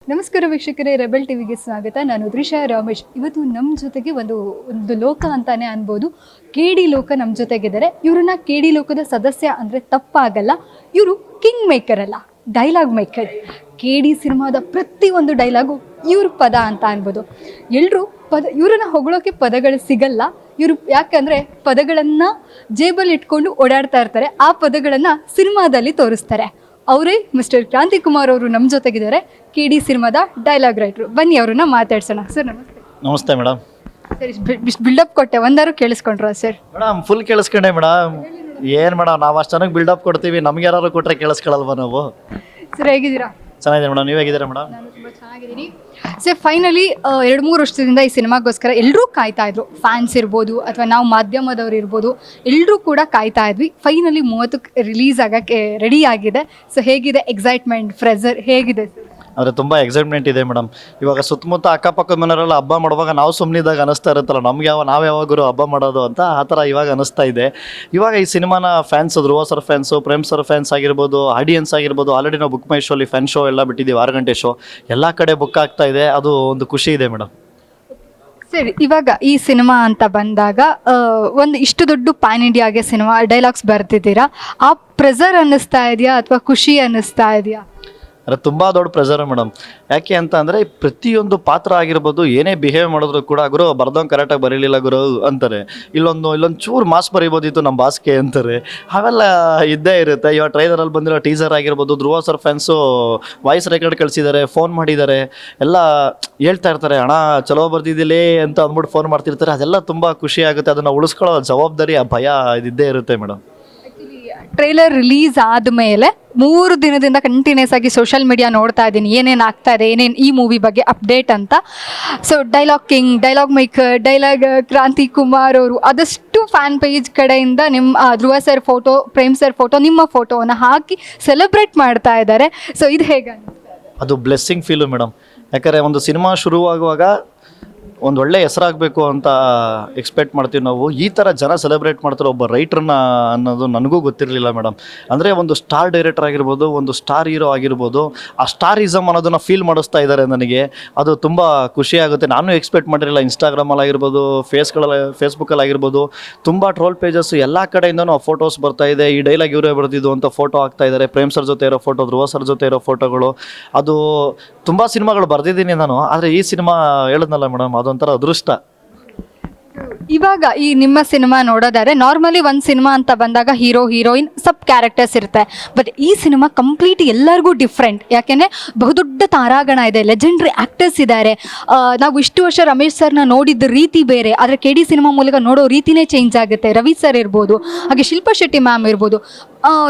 ನಮಸ್ಕಾರ ವೀಕ್ಷಕರೇ, ರೆಬೆಲ್ ಟಿವಿಗೆ ಸ್ವಾಗತ. ನಾನು ದೃಶ್ಯ ರಮೇಶ್. ಇವತ್ತು ನಮ್ಮ ಜೊತೆಗೆ ಒಂದು ಲೋಕ ಅಂತಾನೆ ಅನ್ಬೋದು, KD ಲೋಕ ನಮ್ಮ ಜೊತೆಗಿದ್ದಾರೆ. ಇವ್ರನ್ನ KD ಲೋಕದ ಸದಸ್ಯ ಅಂದರೆ ತಪ್ಪಾಗಲ್ಲ. ಇವರು ಕಿಂಗ್ ಮೇಕರ್ ಅಲ್ಲ, ಡೈಲಾಗ್ ಮೇಕರ್. KD ಸಿನಿಮಾದ ಪ್ರತಿಯೊಂದು ಡೈಲಾಗು ಇವ್ರ ಪದ ಅಂತ ಅನ್ಬೋದು. ಎಲ್ಲರೂ ಇವ್ರನ್ನ ಹೊಗಳೋಕೆ ಪದಗಳು ಸಿಗಲ್ಲ. ಇವರು ಯಾಕಂದರೆ ಪದಗಳನ್ನು ಜೇಬಲ್ಲಿ ಇಟ್ಕೊಂಡು ಓಡಾಡ್ತಾ ಇರ್ತಾರೆ. ಆ ಪದಗಳನ್ನು ಸಿನಿಮಾದಲ್ಲಿ ತೋರಿಸ್ತಾರೆ. ಅವರೇ ಮಿಸ್ಟರ್ ಕ್ರಾಂತಿ ಕುಮಾರ್ ಅವರು ನಮ್ಮ ಜೊತೆಗಿದ್ದಾರೆ, KD ಸಿನಿಮಾದ ಡೈಲಾಗ್ ರೈಟ್ರು. ಬನ್ನಿ ಅವ್ರನ್ನ ಮಾತಾಡ್ಸೋಣ. ಸರ್ ನಮಸ್ತೆ. ನಮಸ್ತೆ ಮೇಡಮ್. ಸರ್ ಬಿಲ್ಡಪ್ ಕೊಟ್ಟೆ, ಒಂದಾರು ಕೇಳಿಸ್ಕೊಂಡ್ರ ಸರ್? ಮೇಡಮ್ ಫುಲ್ ಕೇಳಿಸ್ಕೊಂಡೆ ಮೇಡಮ್. ಏನು ಮೇಡಮ್, ನಾವು ಅಷ್ಟು ಚೆನ್ನಾಗಿ ಬಿಲ್ಡಪ್ ಕೊಡ್ತೀವಿ, ನಮ್ಗೆ ಯಾರು ಕೊಟ್ಟರೆ ಕೇಳಿಸ್ಕೊಳ್ಳಲ್ವ ನಾವು? ಸರ್ ಹೇಗಿದ್ದೀರಾ? ಚೆನ್ನಾಗಿದೆ ಮೇಡಮ್, ನೀವು ಹೇಗಿದ್ದೀರಾ ಮೇಡಮ್? ನಾನು ತುಂಬ ಚೆನ್ನಾಗಿದ್ದೀನಿ ಸರ್. ಫೈನಲಿ 2-3 ವರ್ಷದಿಂದ ಈ ಸಿನಿಮಾಗೋಸ್ಕರ ಎಲ್ಲರೂ ಕಾಯ್ತಾ ಇದ್ರು. ಫ್ಯಾನ್ಸ್ ಇರ್ಬೋದು ಅಥವಾ ನಾವು ಮಾಧ್ಯಮದವ್ರು ಇರ್ಬೋದು, ಎಲ್ಲರೂ ಕೂಡ ಕಾಯ್ತಾ ಇದ್ವಿ. ಫೈನಲಿ 30ಕ್ಕೆ ರಿಲೀಸ್ ಆಗೋಕ್ಕೆ ರೆಡಿ ಆಗಿದೆ. ಸೊ ಹೇಗಿದೆ ಎಕ್ಸೈಟ್ಮೆಂಟ್, ಪ್ರೆಸರ್ ಹೇಗಿದೆ ಸರ್? ಅಂದರೆ ತುಂಬ ಎಕ್ಸೈಟ್ಮೆಂಟ್ ಇದೆ ಮೇಡಮ್. ಇವಾಗ ಸುತ್ತಮುತ್ತ ಅಕ್ಕಪಕ್ಕದ ಮನೆಯವರೆಲ್ಲ ಹಬ್ಬ ಮಾಡುವಾಗ ನಾವು ಸುಮ್ಮನಿದ್ದಾಗ ಅನಿಸ್ತಾ ಇರುತ್ತಲ್ಲ, ನಮ್ಗೆ ನಾವು ಯಾವಾಗಲೂ ಹಬ್ಬ ಮಾಡೋದು ಅಂತ, ಆ ಥರ ಇವಾಗ ಅನಿಸ್ತಾ ಇದೆ. ಇವಾಗ ಈ ಸಿನಿಮಾನ fans, Dhruva sir fans, Prem sir fans ಆಗಿರ್ಬೋದು, ಆಡಿಯನ್ಸ್ ಆಗಿರ್ಬೋದು, ಆಲ್ರೆಡಿ ನಾವು ಬುಕ್ ಮೈ ಶೋಲಿ ಫ್ಯಾನ್ ಶೋ ಎಲ್ಲ ಬಿಟ್ಟಿದ್ದೀವಿ, 6 ಗಂಟೆ ಶೋ ಎಲ್ಲ ಕಡೆ ಬುಕ್ ಆಗ್ತಾ ಇದೆ. ಅದು ಒಂದು ಖುಷಿ ಇದೆ ಮೇಡಮ್. ಸರಿ, ಇವಾಗ ಈ ಸಿನಿಮಾ ಅಂತ ಬಂದಾಗ ಒಂದು ಇಷ್ಟು ದೊಡ್ಡ ಪ್ಯಾನ್ ಇಂಡಿಯಾಗೆ ಸಿನಿಮಾ ಡೈಲಾಗ್ಸ್ ಬರ್ತಿದ್ದೀರಾ, ಆ ಪ್ರೆಸರ್ ಅನ್ನಿಸ್ತಾ ಇದೆಯಾ ಅಥವಾ ಖುಷಿ ಅನ್ನಿಸ್ತಾ ಇದೆಯಾ? ಅಂದರೆ ತುಂಬ ದೊಡ್ಡ ಪ್ರೆಸರ್ ಮೇಡಮ್. ಯಾಕೆ ಅಂತ ಅಂದರೆ ಪ್ರತಿಯೊಂದು ಪಾತ್ರ ಆಗಿರ್ಬೋದು, ಏನೇ ಬಿಹೇವ್ ಮಾಡಿದ್ರು ಕೂಡ, ಗುರು ಬರ್ದೋಂಗೆ ಕರೆಕ್ಟಾಗಿ ಬರೀಲಿಲ್ಲ ಗುರು ಅಂತಾರೆ, ಇಲ್ಲೊಂದು ಚೂರು ಮಾಸ್ ಬರೀಬೋದಿತ್ತು ನಮ್ಮ ಬಾಸ್ಗೆ ಅಂತಾರೆ. ಅವೆಲ್ಲ ಇದ್ದೇ ಇರುತ್ತೆ. ಇವಾಗ ಟ್ರೈಲರಲ್ಲಿ ಬಂದಿರೋ ಟೀಸರ್ ಆಗಿರ್ಬೋದು, ಧ್ರುವ ಸರ್ ಫ್ಯಾನ್ಸು ವಾಯ್ಸ್ ರೆಕಾರ್ಡ್ ಕಳಿಸಿದ್ದಾರೆ, ಫೋನ್ ಮಾಡಿದ್ದಾರೆ, ಎಲ್ಲ ಹೇಳ್ತಾ ಇರ್ತಾರೆ, ಅಣ್ಣ ಚಲೋ ಬರ್ತಿದ್ದಿಲ್ಲೇ ಅಂತ ಅಂದ್ಬಿಟ್ಟು ಫೋನ್ ಮಾಡ್ತಿರ್ತಾರೆ. ಅದೆಲ್ಲ ತುಂಬ ಖುಷಿ ಆಗುತ್ತೆ. ಅದನ್ನು ಉಳಿಸ್ಕೊಳ್ಳೋ ಜವಾಬ್ದಾರಿ, ಆ ಭಯ ಇದ್ದೇ ಇರುತ್ತೆ ಮೇಡಮ್. ಟ್ರೈಲರ್ ರಿಲೀಸ್ ಆದಮೇಲೆ 3 ದಿನದಿಂದ ಕಂಟಿನ್ಯೂಸ್ ಆಗಿ ಸೋಷಿಯಲ್ ಮೀಡಿಯಾ ನೋಡ್ತಾ ಇದ್ದೀನಿ, ಏನೇನು ಆಗ್ತಾ ಇದೆ, ಏನೇನು ಈ ಮೂವಿ ಬಗ್ಗೆ ಅಪ್ಡೇಟ್ ಅಂತ. So dialogue king, dialogue maker, dialogue Kranti Kumar ಅವರು ಆದಷ್ಟು ಫ್ಯಾನ್ ಪೇಜ್ ಕಡೆಯಿಂದ ನಿಮ್ಮ Dhruva sir photo, Prem sir photo, ನಿಮ್ಮ ಫೋಟೋವನ್ನು ಹಾಕಿ ಸೆಲೆಬ್ರೇಟ್ ಮಾಡ್ತಾ ಇದ್ದಾರೆ. ಸೊ ಇದು ಹೇಗೆ? ಅದು ಬ್ಲೆಸ್ಸಿಂಗ್ ಫೀಲು ಮೇಡಮ್. ಯಾಕಂದರೆ ಒಂದು ಸಿನಿಮಾ ಶುರುವಾಗುವಾಗ ಒಂದು ಒಳ್ಳೆ ಹೆಸರಾಗಬೇಕು ಅಂತ ಎಕ್ಸ್ಪೆಕ್ಟ್ ಮಾಡ್ತೀವಿ ನಾವು. ಈ ಥರ ಜನ ಸೆಲೆಬ್ರೇಟ್ ಮಾಡ್ತಾರೆ ಒಬ್ಬ ರೈಟ್ರನ್ನ ಅನ್ನೋದು ನನಗೂ ಗೊತ್ತಿರಲಿಲ್ಲ ಮೇಡಮ್. ಅಂದರೆ ಒಂದು ಸ್ಟಾರ್ ಡೈರೆಕ್ಟರ್ ಆಗಿರ್ಬೋದು, ಒಂದು ಸ್ಟಾರ್ ಹೀರೋ ಆಗಿರ್ಬೋದು, ಆ ಸ್ಟಾರಿಸಮ್ ಅನ್ನೋದನ್ನು ಫೀಲ್ ಮಾಡಿಸ್ತಾ ಇದ್ದಾರೆ ನನಗೆ. ಅದು ತುಂಬ ಖುಷಿಯಾಗುತ್ತೆ. ನಾನು ಎಕ್ಸ್ಪೆಕ್ಟ್ ಮಾಡಿರಲಿಲ್ಲ. ಇನ್ಸ್ಟಾಗ್ರಾಮಲ್ಲಿ ಆಗಿರ್ಬೋದು, ಫೇಸ್ಬುಕ್ಕಲ್ಲಿ ಆಗಿರ್ಬೋದು, ತುಂಬ ಟ್ರೋಲ್ ಪೇಜಸ್ಸು ಎಲ್ಲ ಕಡೆಯಿಂದನೂ ಆ ಫೋಟೋಸ್ ಬರ್ತಾ ಇದೆ. ಈ ಡೈಲಾಗ್ ಇವರೇ ಬರ್ತಿದ್ದು ಅಂತ ಫೋಟೋ ಹಾಕ್ತಾ ಇದ್ದಾರೆ. ಪ್ರೇಮ್ ಸರ್ ಜೊತೆ ಇರೋ ಫೋಟೋ, ಧ್ರುವ ಸರ್ ಜೊತೆ ಇರೋ ಫೋಟೋಗಳು. ಅದು ತುಂಬ ಸಿನಿಮಾಗಳು ಬರ್ದಿದ್ದೀನಿ ನಾನು, ಆದರೆ ಈ ಸಿನಿಮಾ ಹೇಳಿದ್ನಲ್ಲ ಮೇಡಮ್, ಅದೊಂಥರ ಅದೃಷ್ಟ. ಇವಾಗ ಈ ನಿಮ್ಮ ಸಿನಿಮಾ ನೋಡೋದಾದ್ರೆ, ನಾರ್ಮಲಿ ಒಂದು ಸಿನಿಮಾ ಅಂತ ಬಂದಾಗ ಹೀರೋ ಹೀರೋಯಿನ್ ಸಬ್ ಕ್ಯಾರೆಕ್ಟರ್ಸ್ ಇರುತ್ತೆ. ಬಟ್ ಈ ಸಿನಿಮಾ ಕಂಪ್ಲೀಟ್ ಎಲ್ಲರಿಗೂ ಡಿಫ್ರೆಂಟ್. ಯಾಕೆಂದರೆ ಬಹುದೊಡ್ಡ ತಾರಾಗಣ ಇದೆ, ಲೆಜೆಂಡ್ರಿ ಆ್ಯಕ್ಟರ್ಸ್ ಇದ್ದಾರೆ. ನಾವು ಇಷ್ಟು ವರ್ಷ ರಮೇಶ್ ಸರ್ನ ನೋಡಿದ್ದ ರೀತಿ ಬೇರೆ, ಆದರೆ KD ಸಿನಿಮಾ ಮೂಲಕ ನೋಡೋ ರೀತಿನೇ ಚೇಂಜ್ ಆಗುತ್ತೆ. ರವಿ ಸರ್ ಇರ್ಬೋದು, ಹಾಗೆ ಶಿಲ್ಪಾ ಶೆಟ್ಟಿ ಮ್ಯಾಮ್ ಇರ್ಬೋದು,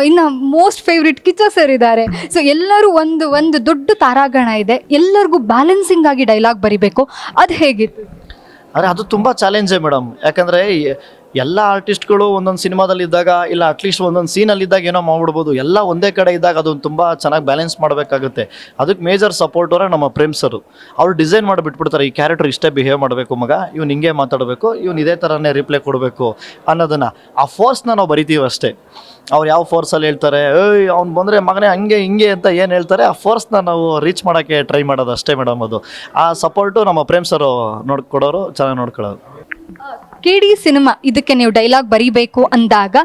ಇನ್ನು ಮೋಸ್ಟ್ ಫೇವ್ರೆಟ್ ಕಿಚ್ಚ ಸರ್ ಇದ್ದಾರೆ. ಸೊ ಎಲ್ಲರೂ ಒಂದು ದೊಡ್ಡ ತಾರಾಗಣ ಇದೆ. ಎಲ್ಲರಿಗೂ ಬ್ಯಾಲೆನ್ಸಿಂಗ್ ಆಗಿ ಡೈಲಾಗ್ ಬರಿಬೇಕು. ಅದು ಹೇಗಿತ್ತು? ಆದರೆ ಅದು ತುಂಬ ಚಾಲೆಂಜೇ ಮೇಡಮ್. ಯಾಕಂದರೆ ಎಲ್ಲ ಆರ್ಟಿಸ್ಟ್ಗಳು ಒಂದೊಂದು ಸಿನಿಮಾದಲ್ಲಿ ಇದ್ದಾಗ, ಇಲ್ಲ ಅಟ್ಲೀಸ್ಟ್ ಒಂದೊಂದು ಸೀನಲ್ಲಿದ್ದಾಗ ಏನೋ ಮಾಡ್ಬಿಡ್ಬೋದು. ಎಲ್ಲ ಒಂದೇ ಕಡೆ ಇದ್ದಾಗ ಅದನ್ನು ತುಂಬ ಚೆನ್ನಾಗಿ ಬ್ಯಾಲೆನ್ಸ್ ಮಾಡಬೇಕಾಗುತ್ತೆ. ಅದಕ್ಕೆ ಮೇಜರ್ ಸಪೋರ್ಟ್ ಅವರೇ ನಮ್ಮ ಪ್ರೇಮ್ ಸರು. ಅವ್ರು ಡಿಸೈನ್ ಮಾಡಿಬಿಟ್ಬಿಡ್ತಾರೆ, ಈ ಕ್ಯಾರೆಕ್ಟರ್ ಇಷ್ಟೇ ಬಿಹೇವ್ ಮಾಡಬೇಕು ಮಗ, ಇವ್ನು ಹಿಂಗೆ ಮಾತಾಡಬೇಕು, ಇವ್ನು ಇದೇ ಥರನೇ ರಿಪ್ಲೈ ಕೊಡಬೇಕು ಅನ್ನೋದನ್ನು. ಆ ಫೋರ್ಸ್ನ ನಾವು ಬರಿತೀವಿ ಅಷ್ಟೇ. ಅವ್ರು ಯಾವ ಫೋರ್ಸಲ್ಲಿ ಹೇಳ್ತಾರೆ, ಅವ್ನು ಬಂದರೆ ಮಗನೇ ಹಂಗೆ ಹಿಂಗೆ ಅಂತ ಏನು ಹೇಳ್ತಾರೆ, ಆ ಫೋರ್ಸ್ನ ನಾವು ರೀಚ್ ಮಾಡೋಕ್ಕೆ ಟ್ರೈ ಮಾಡೋದು ಅಷ್ಟೇ ಮೇಡಮ್. ಅದು ಆ ಸಪೋರ್ಟು ನಮ್ಮ ಪ್ರೇಮ್ ಸರು ನೋಡ್ಕೊಡೋರು, ಚೆನ್ನಾಗಿ ನೋಡ್ಕೊಳ್ಳೋರು. KD ಸಿನಿಮಾ ಇದಕ್ಕೆ ನೀವು ಡೈಲಾಗ್ ಬರೀಬೇಕು ಅಂದಾಗ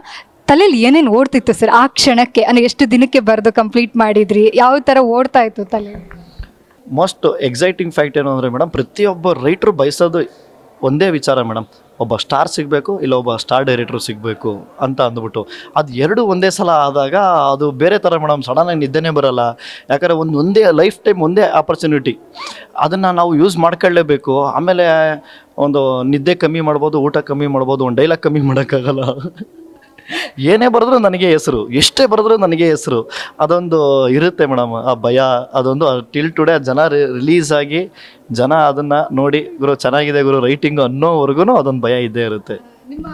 ತಲೆಯಲ್ಲಿ ಏನೇನು ಓಡ್ತಿತ್ತು ಸರ್ ಆ ಕ್ಷಣಕ್ಕೆ? ಅಂದರೆ ಎಷ್ಟು ದಿನಕ್ಕೆ ಬರೆದು ಕಂಪ್ಲೀಟ್ ಮಾಡಿದ್ರಿ? ಯಾವ ಥರ ಓಡ್ತಾ ಇತ್ತು ತಲೆ? ಮೋಸ್ಟ್ ಎಕ್ಸೈಟಿಂಗ್ ಫ್ಯಾಕ್ಟ್ ಏನು ಅಂದರೆ ಮೇಡಮ್, ಪ್ರತಿಯೊಬ್ಬ ರೈಟ್ರು ಬಯಸೋದು ಒಂದೇ ವಿಚಾರ ಮೇಡಮ್, ಒಬ್ಬ ಸ್ಟಾರ್ ಸಿಗಬೇಕು, ಇಲ್ಲ ಒಬ್ಬ ಸ್ಟಾರ್ ಡೈರೆಕ್ಟ್ರು ಸಿಗಬೇಕು ಅಂತ ಅಂದ್ಬಿಟ್ಟು. ಅದು ಎರಡು ಒಂದೇ ಸಲ ಆದಾಗ ಅದು ಬೇರೆ ಥರ ಮೇಡಮ್. ಸಡನ್ನಾಗಿ ನಿದ್ದೆನೇ ಬರೋಲ್ಲ. ಯಾಕಂದರೆ ಒಂದೇ ಲೈಫ್ ಟೈಮ್ ಒಂದೇ ಆಪರ್ಚುನಿಟಿ, ಅದನ್ನು ನಾವು ಯೂಸ್ ಮಾಡ್ಕೊಳ್ಳೇಬೇಕು. ಆಮೇಲೆ ಒಂದು ನಿದ್ದೆ ಕಮ್ಮಿ ಮಾಡ್ಬೋದು, ಊಟ ಕಮ್ಮಿ ಮಾಡ್ಬೋದು, ಒಂದು ಡೈಲಾಗ್ ಕಮ್ಮಿ ಮಾಡೋಕ್ಕಾಗಲ್ಲ. ಏನೇ ಬರೆದ್ರೂ ನನಗೆ ಹೆಸರು, ಎಷ್ಟೇ ಬರೆದ್ರೂ ನನಗೆ ಹೆಸರು, ಅದೊಂದು ಇರುತ್ತೆ ಮೇಡಮ್. ಆ ಭಯ ಅದೊಂದು ಟಿಲ್ ಟುಡೇ ಜನ ರಿಲೀಸ್ ಆಗಿ ಜನ ಅದನ್ನು ನೋಡಿ ಗುರು ಚೆನ್ನಾಗಿದೆ ಗುರು ರೈಟಿಂಗು ಅನ್ನೋವರೆಗೂ ಅದೊಂದು ಭಯ ಇದ್ದೇ ಇರುತ್ತೆ. ನಿಮ್ಮ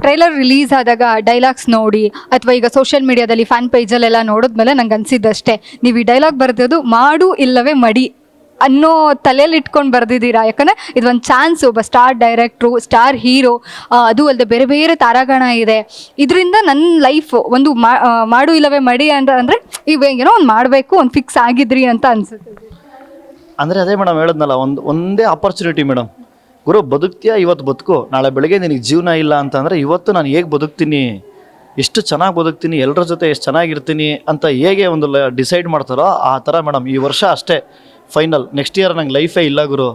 ಟ್ರೈಲರ್ ರಿಲೀಸ್ ಆದಾಗ ಡೈಲಾಗ್ಸ್ ನೋಡಿ ಅಥವಾ ಈಗ ಸೋಷಿಯಲ್ ಮೀಡಿಯಾದಲ್ಲಿ ಫ್ಯಾನ್ ಪೇಜಲ್ಲೆಲ್ಲ ನೋಡಿದ್ಮೇಲೆ ನಂಗೆ ಅನಿಸಿದ್ದಷ್ಟೇ, ನೀವು ಈ ಡೈಲಾಗ್ ಬರೆದಿದ್ದು ಮಾಡು ಇಲ್ಲವೇ ಮಡಿ ಅನ್ನೋ ತಲೆಯಲ್ಲಿ ಇಟ್ಕೊಂಡು ಬರೆದಿದ್ದೀರಾ. ಯಾಕಂದರೆ ಇದೊಂದು ಚಾನ್ಸ್, ಒಬ್ಬ ಸ್ಟಾರ್ ಡೈರೆಕ್ಟ್ರು, ಸ್ಟಾರ್ ಹೀರೋ, ಅದು ಅಲ್ಲದೆ ಬೇರೆ ಬೇರೆ ತಾರಾಗಣ ಇದೆ. ಇದರಿಂದ ನನ್ನ ಲೈಫ್ ಒಂದು ಮಾಡು ಇಲ್ಲವೇ ಮಡಿ ಅಂದರೆ ಇವಾಗ ಏನೋ ಒಂದು ಮಾಡಬೇಕು, ಒಂದು ಫಿಕ್ಸ್ ಆಗಿದ್ರಿ ಅಂತ ಅನಿಸುತ್ತೆ. ಅಂದರೆ ಅದೇ ಮೇಡಮ್ ಹೇಳಿದ್ನಲ್ಲ, ಒಂದೇ ಆಪರ್ಚುನಿಟಿ ಮೇಡಮ್. ಗುರು ಬದುಕ್ತೀಯಾ ಇವತ್ತು ಬದುಕು, ನಾಳೆ ಬೆಳಗ್ಗೆ ನಿನಗೆ ಜೀವನ ಇಲ್ಲ ಅಂತಂದರೆ ಇವತ್ತು ನಾನು ಹೇಗೆ ಬದುಕ್ತೀನಿ, ಎಷ್ಟು ಚೆನ್ನಾಗಿ ಬದುಕ್ತೀನಿ, ಎಲ್ಲರ ಜೊತೆ ಎಷ್ಟು ಚೆನ್ನಾಗಿರ್ತೀನಿ ಅಂತ ಹೇಗೆ ಒಂದು ಡಿಸೈಡ್ ಮಾಡ್ತಾರೋ ಆ ಥರ ಮೇಡಮ್. ಈ ವರ್ಷ ಅಷ್ಟೇ ಫೈನಲ್, ನೆಕ್ಸ್ಟ್ ಇಯರ್ ನಂಗೆ ಲೈಫೇ ಇಲ್ಲ ಗುರು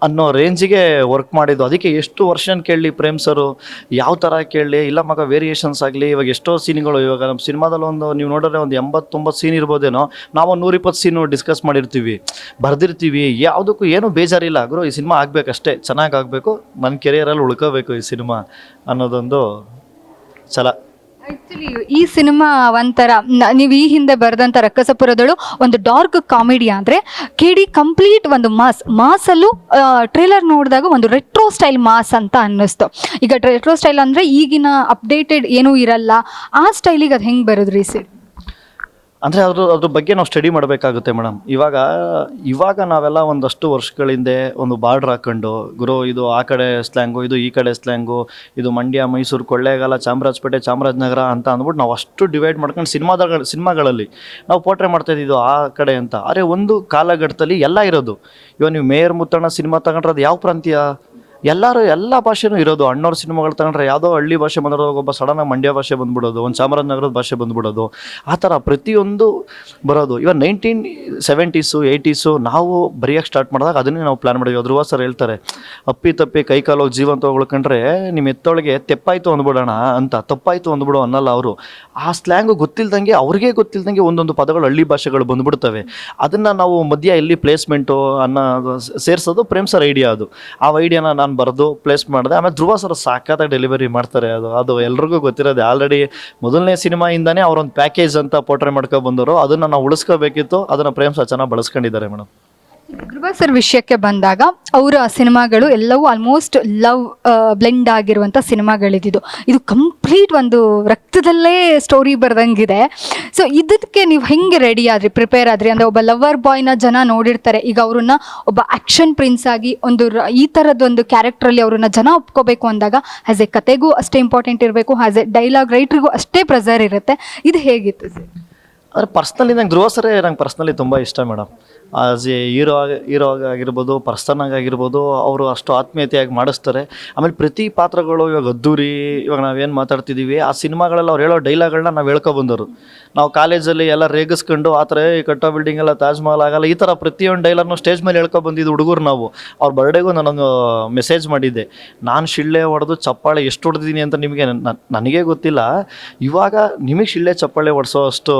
ಅನ್ನೋ ರೇಂಜಿಗೆ ವರ್ಕ್ ಮಾಡಿದ್ದು. ಅದಕ್ಕೆ ಎಷ್ಟು ವರ್ಷ ಕೇಳಲಿ ಪ್ರೇಮ್ ಸರು, ಯಾವ ಥರ ಕೇಳಲಿ, ಇಲ್ಲ ಮಗ ವೇರಿಯೇಷನ್ಸ್ ಆಗಲಿ. ಇವಾಗ ಎಷ್ಟೋ ಸೀನ್ಗಳು, ಇವಾಗ ನಮ್ಮ ಸಿನಿಮಾದಲ್ಲಿ ನೀವು ನೋಡಿದ್ರೆ ಒಂದು 80-90 ಸೀನ್ ಇರ್ಬೋದೇನೋ, ನಾವು 120 ಸೀನು ಡಿಸ್ಕಸ್ ಮಾಡಿರ್ತೀವಿ, ಬರೆದಿರ್ತೀವಿ. ಯಾವುದಕ್ಕೂ ಏನೂ ಬೇಜಾರಿಲ್ಲ ಗುರು, ಈ ಸಿನಿಮಾ ಆಗಬೇಕಷ್ಟೇ, ಚೆನ್ನಾಗಿ ಆಗಬೇಕು, ನನ್ನ ಕೆರಿಯರಲ್ಲಿ ಉಳ್ಕೋಬೇಕು ಈ ಸಿನಿಮಾ ಅನ್ನೋದೊಂದು ಛಲ. ಆ್ಯಕ್ಚುಲಿ ಈ ಸಿನಿಮಾ ಒಂಥರ ನೀವು ಈ ಹಿಂದೆ ಬರೆದಂಥ ರಕ್ಕಸಪುರದಳು ಒಂದು ಡಾರ್ಕ್ ಕಾಮಿಡಿ ಅಂದರೆ KD ಕಂಪ್ಲೀಟ್ ಒಂದು ಮಾಸಲ್ಲೂ ಟ್ರೇಲರ್ ನೋಡಿದಾಗ ಒಂದು ರೆಟ್ರೋ ಸ್ಟೈಲ್ ಮಾಸ್ ಅಂತ ಅನ್ನಿಸ್ತು. ಈಗ ರೆಟ್ರೋ ಸ್ಟೈಲ್ ಅಂದರೆ ಈಗಿನ ಅಪ್ಡೇಟೆಡ್ ಏನೂ ಇರಲ್ಲ, ಆ ಸ್ಟೈಲಿಗೆ ಅದು ಹೆಂಗೆ ಬರೋದ್ರಿ ಸರ್? ಅಂದರೆ ಅದ್ರ ಬಗ್ಗೆ ನಾವು ಸ್ಟಡಿ ಮಾಡಬೇಕಾಗುತ್ತೆ ಮೇಡಮ್. ಇವಾಗ ನಾವೆಲ್ಲ ಒಂದಷ್ಟು ವರ್ಷಗಳಿಂದೆ ಒಂದು ಬಾರ್ಡ್ರ್ ಹಾಕ್ಕೊಂಡು, ಗುರು ಇದು ಆ ಕಡೆ ಸ್ಲ್ಯಾಂಗು, ಇದು ಈ ಕಡೆ ಸ್ಲ್ಯಾಂಗು, ಇದು ಮಂಡ್ಯ, ಮೈಸೂರು, ಕೊಳ್ಳೇಗಾಲ, ಚಾಮರಾಜಪೇಟೆ, ಚಾಮರಾಜನಗರ ಅಂತ ಅಂದ್ಬಿಟ್ಟು ನಾವು ಅಷ್ಟು ಡಿವೈಡ್ ಮಾಡ್ಕೊಂಡು ಸಿನಿಮಾಗಳಲ್ಲಿ ನಾವು ಪೋಟ್ರೆ ಮಾಡ್ತಾಯಿದ್ದು ಆ ಕಡೆ ಅಂತ. ಆದರೆ ಒಂದು ಕಾಲಘಟ್ಟದಲ್ಲಿ ಎಲ್ಲ ಇರೋದು. ಇವಾಗ ನೀವು ಮೇಯರ್ ಮುತ್ತಣ್ಣ ಸಿನಿಮಾ ತಗೊಂಡ್ರೆ ಅದು ಯಾವ ಪ್ರಾಂತ್ಯ, ಎಲ್ಲ ಭಾಷೆನೂ ಇರೋದು. ಅಣ್ಣವ್ರ ಸಿನಿಮಾಗಳು ತಗೊಂಡ್ರೆ ಯಾವುದೋ ಹಳ್ಳಿ ಭಾಷೆ ಬಂದಿರೋದು, ಒಬ್ಬ ಸಡನ್ನಾಗಿ ಮಂಡ್ಯ ಭಾಷೆ ಬಂದ್ಬಿಡೋದು, ಒಂದು ಚಾಮರಾಜನಗರದ ಭಾಷೆ ಬಂದ್ಬಿಡೋದು, ಆ ಥರ ಪ್ರತಿಯೊಂದು ಬರೋದು. ಇವಾಗ 1970s 80s ನಾವು ಬರೆಯೋಕ್ಕೆ ಸ್ಟಾರ್ಟ್ ಮಾಡಿದಾಗ ಅದನ್ನೇ ನಾವು ಪ್ಲ್ಯಾನ್ ಮಾಡಿದ್ವಿ. ಧ್ರುವ ಸರ್ ಹೇಳ್ತಾರೆ, ಅಪ್ಪಿ ತಪ್ಪಿ ಕೈ ಕಾಲು ಜೀವಂತ ಉಳ್ಕೊಂಡ್ರೆ ನಿಮ್ಮ ಎತ್ತೊಳಗೆ ತೆಪ್ಪಾಯಿತು ಅಂದ್ಬಿಡೋಣ ಅಂತ, ತಪ್ಪಾಯಿತು ಅಂದ್ಬಿಡು ಅನ್ನಲ್ಲ ಅವರು. ಆ ಸ್ಲ್ಯಾಂಗು ಗೊತ್ತಿಲ್ದಂಗೆ, ಅವ್ರಿಗೆ ಗೊತ್ತಿಲ್ದಂಗೆ ಒಂದೊಂದು ಪದಗಳು ಹಳ್ಳಿ ಭಾಷೆಗಳು ಬಂದ್ಬಿಡ್ತವೆ. ಅದನ್ನು ನಾವು ಮಧ್ಯ ಎಲ್ಲಿ ಪ್ಲೇಸ್ಮೆಂಟು ಸೇರಿಸೋದು ಪ್ರೇಮ್ ಸರ್ ಐಡಿಯಾ. ಆ ಐಡಿಯಾನ ನಾನು ಬರೆದು ಪ್ಲೇಸ್ ಮಾಡಿದೆ. ಆಮೇಲೆ ಧ್ರುವ ಸರ್ ಸಾಕಾಗಿ ಡೆಲಿವರಿ ಮಾಡ್ತಾರೆ. ಅದು ಎಲ್ರಿಗೂ ಗೊತ್ತಿರೋದೆ. ಆಲ್ರೆಡಿ ಮೊದಲನೇ ಸಿನಿಮಾಯಿಂದನೇ ಅವರೊಂದು ಪ್ಯಾಕೇಜ್ ಅಂತ ಪೋಟ್ರೆ ಮಾಡ್ಕೊಂಡು ಬಂದವರು. ಅದನ್ನು ನಾವು ಉಳಿಸ್ಕೋಬೇಕಿತ್ತು, ಅದನ್ನು ಪ್ರೇಮ್ ಸರ್ ಚೆನ್ನಾಗಿ ಬಳಸ್ಕೊಂಡಿದ್ದಾರೆ ಮೇಡಮ್. ಧ್ರುವ ಸರ್ ವಿಷಯಕ್ಕೆ ಬಂದಾಗ ಅವರ ಸಿನಿಮಾಗಳು ಎಲ್ಲವೂ ಆಲ್ಮೋಸ್ಟ್ ಲವ್ ಬ್ಲೆಂಡ್ ಆಗಿರುವಂಥ ಸಿನಿಮಾಗಳಿದ್ದು. ಇದು ಕಂಪ್ಲೀಟ್ ಒಂದು ರಕ್ತದಲ್ಲೇ ಸ್ಟೋರಿ ಬರ್ದಂಗಿದೆ. ಸೊ ಇದಕ್ಕೆ ನೀವು ಹೆಂಗೆ ರೆಡಿ ಆದ್ರಿ, ಪ್ರಿಪೇರ್ ಆದ್ರಿ? ಅಂದರೆ ಒಬ್ಬ ಲವರ್ ಬಾಯ್ನ ಜನ ನೋಡಿರ್ತಾರೆ, ಈಗ ಅವ್ರನ್ನ ಒಬ್ಬ ಆ್ಯಕ್ಷನ್ ಪ್ರಿನ್ಸ್ ಆಗಿ ಈ ಥರದ್ದೊಂದು ಕ್ಯಾರೆಕ್ಟ್ರಲ್ಲಿ ಅವ್ರನ್ನ ಜನ ಒಪ್ಕೋಬೇಕು ಅಂದಾಗ ಆ್ಯಸ್ ಎ ಕತೆಗೂ ಅಷ್ಟೇ ಇಂಪಾರ್ಟೆಂಟ್ ಇರಬೇಕು, ಆ್ಯಸ್ ಎ ಡೈಲಾಗ್ ರೈಟ್ರಿಗೂ ಅಷ್ಟೇ ಪ್ರೆಸರ್ ಇರುತ್ತೆ. ಇದು ಹೇಗಿತ್ತು ಸರ್? ಆದರೆ ಪರ್ಸ್ನಲಿ ನಂಗೆ ಧ್ರುವ ಸರೇ ಪರ್ಸ್ನಲಿ ತುಂಬ ಇಷ್ಟ ಮೇಡಮ್. ಆಸ್ ಎ ಹೀರೋ ಆಗಿರ್ಬೋದು, ಪರ್ಸನಾಗಿ ಆಗಿರ್ಬೋದು, ಅವರು ಅಷ್ಟು ಆತ್ಮೀಯತೆಯಾಗಿ ಮಾಡಿಸ್ತಾರೆ. ಆಮೇಲೆ ಪ್ರತಿ ಪಾತ್ರಗಳು, ಇವಾಗ ಅದ್ದೂರಿ, ಇವಾಗ ನಾವೇನು ಮಾತಾಡ್ತಿದ್ದೀವಿ ಆ ಸಿನಿಮಾಗಳೆಲ್ಲ ಅವ್ರು ಹೇಳೋ ಡೈಲಾಗ್ಗಳನ್ನ ನಾವು ಹೇಳ್ಕೊಬಂದವರು. ನಾವು ಕಾಲೇಜಲ್ಲಿ ಎಲ್ಲ ರೇಗಿಸ್ಕೊಂಡು ಆ ಥರ ಕಟ್ಟೋ ಬಿಲ್ಡಿಂಗ್ ಎಲ್ಲ ತಾಜ್ ಮಹಲ್ ಆಗಲ್ಲ, ಈ ಥರ ಪ್ರತಿಯೊಂದು ಡೈಲಾಗ್ನು ಸ್ಟೇಜ್ ಮೇಲೆ ಹೇಳ್ಕೊಬಂದಿದ್ದು ಹುಡುಗರು ನಾವು. ಅವ್ರ ಬರ್ಡೇಗೂ ನಾನೊಂದು ಮೆಸೇಜ್ ಮಾಡಿದ್ದೆ, ನಾನು ಶಿಳ್ಳೆ ಹೊಡೆದು ಚಪ್ಪಾಳೆ ಎಷ್ಟು ಹೊಡೆದಿದ್ದೀನಿ ಅಂತ ನಿಮಗೆ ನನಗೆ ಗೊತ್ತಿಲ್ಲ, ಇವಾಗ ನಿಮಗೆ ಶಿಳ್ಳೆ ಚಪ್ಪಾಳೆ ಹೊಡೆಸೋ ಅಷ್ಟು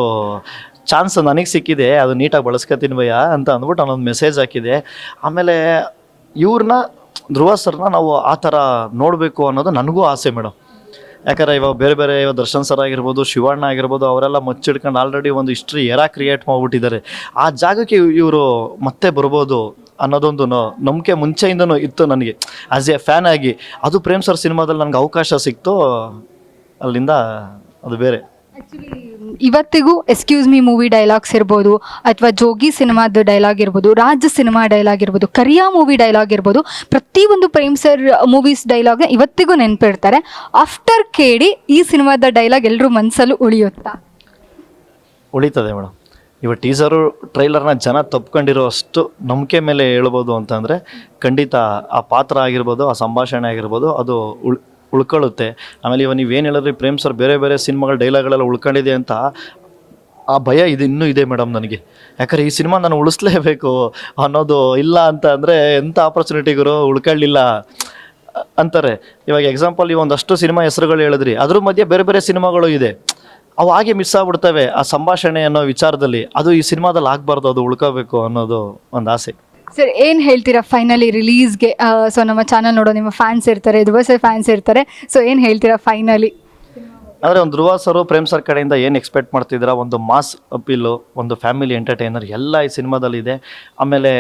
ಚಾನ್ಸ್ ನನಗೆ ಸಿಕ್ಕಿದೆ, ಅದು ನೀಟಾಗಿ ಬಳಸ್ಕೊತೀನಿ ಭಯ್ಯ ಅಂತ ಅಂದ್ಬಿಟ್ಟು ನಾನೊಂದು ಮೆಸೇಜ್ ಹಾಕಿದೆ. ಆಮೇಲೆ ಇವ್ರನ್ನ, ಧ್ರುವ ಸರ್ನ ನಾವು ಆ ಥರ ನೋಡಬೇಕು ಅನ್ನೋದು ನನಗೂ ಆಸೆ ಮೇಡಮ್. ಯಾಕಂದರೆ ಇವಾಗ ಬೇರೆ ಇವಾಗ ದರ್ಶನ್ ಸರ್ ಆಗಿರ್ಬೋದು, ಶಿವಣ್ಣ ಆಗಿರ್ಬೋದು, ಅವರೆಲ್ಲ ಮುಚ್ಚಿಡ್ಕೊಂಡು ಆಲ್ರೆಡಿ ಒಂದು ಹಿಸ್ಟ್ರಿ ಎರಾ ಕ್ರಿಯೇಟ್ ಮಾಡಿಬಿಟ್ಟಿದ್ದಾರೆ. ಆ ಜಾಗಕ್ಕೆ ಇವರು ಮತ್ತೆ ಬರ್ಬೋದು ಅನ್ನೋದೊಂದು ನಂಬಿಕೆ ಮುಂಚೆಯಿಂದನೂ ಇತ್ತು ನನಗೆ ಆ್ಯಸ್ ಎ ಫ್ಯಾನ್ ಆಗಿ. ಅದು ಪ್ರೇಮ್ ಸರ್ ಸಿನಿಮಾದಲ್ಲಿ ನನಗೆ ಅವಕಾಶ ಸಿಕ್ತು, ಅಲ್ಲಿಂದ ಅದು ಬೇರೆ. ಆ್ಯಕ್ಚುಲಿ ಇವತ್ತಿಗೂ ಎಕ್ಸ್ಕ್ಯೂಸ್ ಮೀ ಮೂವಿ ಡೈಲಾಗ್ಸ್ ಇರ್ಬೋದು, ಅಥವಾ ಜೋಗಿ ಸಿನಿಮಾದ ಡೈಲಾಗ್ ಇರ್ಬೋದು, ರಾಜ್ ಸಿನಿಮಾ ಡೈಲಾಗ್ ಇರ್ಬೋದು, ಕರಿಯಾ ಮೂವಿ ಡೈಲಾಗ್ ಇರ್ಬೋದು, ಪ್ರತಿಯೊಂದು ಪ್ರೇಮ್ ಸರ್ ಮೂವೀಸ್ ಡೈಲಾಗ್ನ ಇವತ್ತಿಗೂ ನೆನಪಿಡ್ತಾರೆ. ಆಫ್ಟರ್ KD ಈ ಸಿನಿಮಾದ ಡೈಲಾಗ್ ಎಲ್ಲರೂ ಮನಸ್ಸಲ್ಲೂ ಉಳಿಯುತ್ತಾ? ಉಳಿತದೆ ಮೇಡಮ್. ಇವಾಗ ಟೀಸರು ಟ್ರೈಲರ್ನ ಜನ ತಪ್ಕೊಂಡಿರೋ ಅಷ್ಟು ನಂಬಿಕೆ ಮೇಲೆ ಹೇಳ್ಬೋದು ಅಂತಂದರೆ ಖಂಡಿತ ಆ ಪಾತ್ರ ಆಗಿರ್ಬೋದು, ಆ ಸಂಭಾಷಣೆ ಆಗಿರ್ಬೋದು, ಅದು ಉಳ್ಕೊಳ್ಳುತ್ತೆ. ಆಮೇಲೆ ಇವಾಗ ನೀವೇನು ಹೇಳಿದ್ರಿ, ಪ್ರೇಮ್ ಸರ್ ಬೇರೆ ಸಿನಿಮಾಗಳ ಡೈಲಾಗ್ಗಳೆಲ್ಲ ಉಳ್ಕೊಂಡಿದೆ ಅಂತ, ಆ ಭಯ ಇನ್ನೂ ಇದೆ ಮೇಡಮ್ ನನಗೆ. ಯಾಕಂದರೆ ಈ ಸಿನಿಮಾ ನಾನು ಉಳಿಸ್ಲೇಬೇಕು ಅನ್ನೋದು ಇಲ್ಲ ಅಂತ ಅಂದರೆ ಎಂಥ ಆಪರ್ಚುನಿಟಿಗಳು ಉಳ್ಕೊಳ್ಳಿಲ್ಲ ಅಂತಾರೆ. ಇವಾಗ ಎಕ್ಸಾಂಪಲ್, ಈ ಒಂದಷ್ಟು ಸಿನಿಮಾ ಹೆಸರುಗಳು ಹೇಳಿದ್ರಿ, ಅದ್ರ ಮಧ್ಯೆ ಬೇರೆ ಸಿನಿಮಾಗಳು ಇದೆ, ಅವು ಹಾಗೆ ಮಿಸ್ ಆಗ್ಬಿಡ್ತವೆ ಆ ಸಂಭಾಷಣೆ ಅನ್ನೋ ವಿಚಾರದಲ್ಲಿ. ಅದು ಈ ಸಿನಿಮಾದಲ್ಲಿ ಆಗಬಾರ್ದು, ಅದು ಉಳ್ಕೋಬೇಕು ಅನ್ನೋದು ಒಂದು ಆಸೆ. ಸರ್ ಏನು ಹೇಳ್ತೀರಾ ಫೈನಲಿ ರಿಲೀಸ್ಗೆ? ಸೊ ನಮ್ಮ ಚಾನಲ್ ನೋಡೋ ನಿಮ್ಮ ಫ್ಯಾನ್ಸ್ ಇರ್ತಾರೆ, ಧ್ರುವ ಸರ್ ಫ್ಯಾನ್ಸ್ ಇರ್ತಾರೆ, ಸೊ ಏನು ಹೇಳ್ತೀರಾ ಫೈನಲಿ? ಅಂದರೆ ಒಂದು ಧ್ರುವ ಸರು ಪ್ರೇಮ್ ಸರ್ ಕಡೆಯಿಂದ ಏನು ಎಕ್ಸ್ಪೆಕ್ಟ್ ಮಾಡ್ತಿದ್ದೀರಾ, ಒಂದು ಮಾಸ್ ಅಪೀಲು, ಒಂದು ಫ್ಯಾಮಿಲಿ ಎಂಟರ್ಟೈನರ್ ಎಲ್ಲ ಈ ಸಿನಿಮಾದಲ್ಲಿದೆ. ಆಮೇಲೆ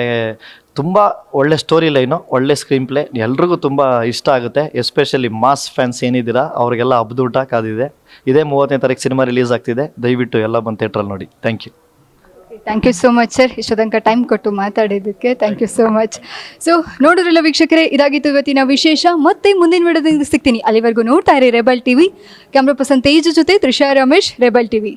ತುಂಬ ಒಳ್ಳೆ ಸ್ಟೋರಿ ಲೈನು, ಒಳ್ಳೆ ಸ್ಕ್ರೀನ್ ಪ್ಲೇ, ಎಲ್ರಿಗೂ ತುಂಬ ಇಷ್ಟ ಆಗುತ್ತೆ. ಎಸ್ಪೆಷಲಿ ಮಾಸ್ ಫ್ಯಾನ್ಸ್ ಏನಿದ್ದೀರಾ ಅವ್ರಿಗೆಲ್ಲ ಹಬ್ಬದೂಟ ಕಾದಿದೆ. ಇದೇ 30ನೇ ತಾರೀಕು ಸಿನಿಮಾ ರಿಲೀಸ್ ಆಗ್ತಿದೆ, ದಯವಿಟ್ಟು ಎಲ್ಲ ಬಂದು ಥಿಯೇಟ್ರಲ್ಲಿ ನೋಡಿ. Thank you. Thank you so much sir, ಇಷ್ಟೊಂದು ಟೈಮ್ ಕೊಟ್ಟು ಮಾತಾಡಿದ್ದಕ್ಕೆ thank you so much. So ನೋಡಿದ್ರಲ್ಲ ವೀಕ್ಷಕರೇ, ಇದಾಗಿತ್ತು ಇವತ್ತಿನ ವಿಶೇಷ. ಮತ್ತೆ ಮುಂದಿನ ವಿಡಿಯೋದಿಂದ ಸಿಗ್ತೀನಿ. ಅಲ್ಲಿವರೆಗೂ ನೋಡ್ತಾ ಇರಿ Rebel TV. Camera person Tej ಜೊತೆ ತ್ರಿಷಾ ರಮೇಶ್, ರೆಬಲ್ ಟಿವಿ.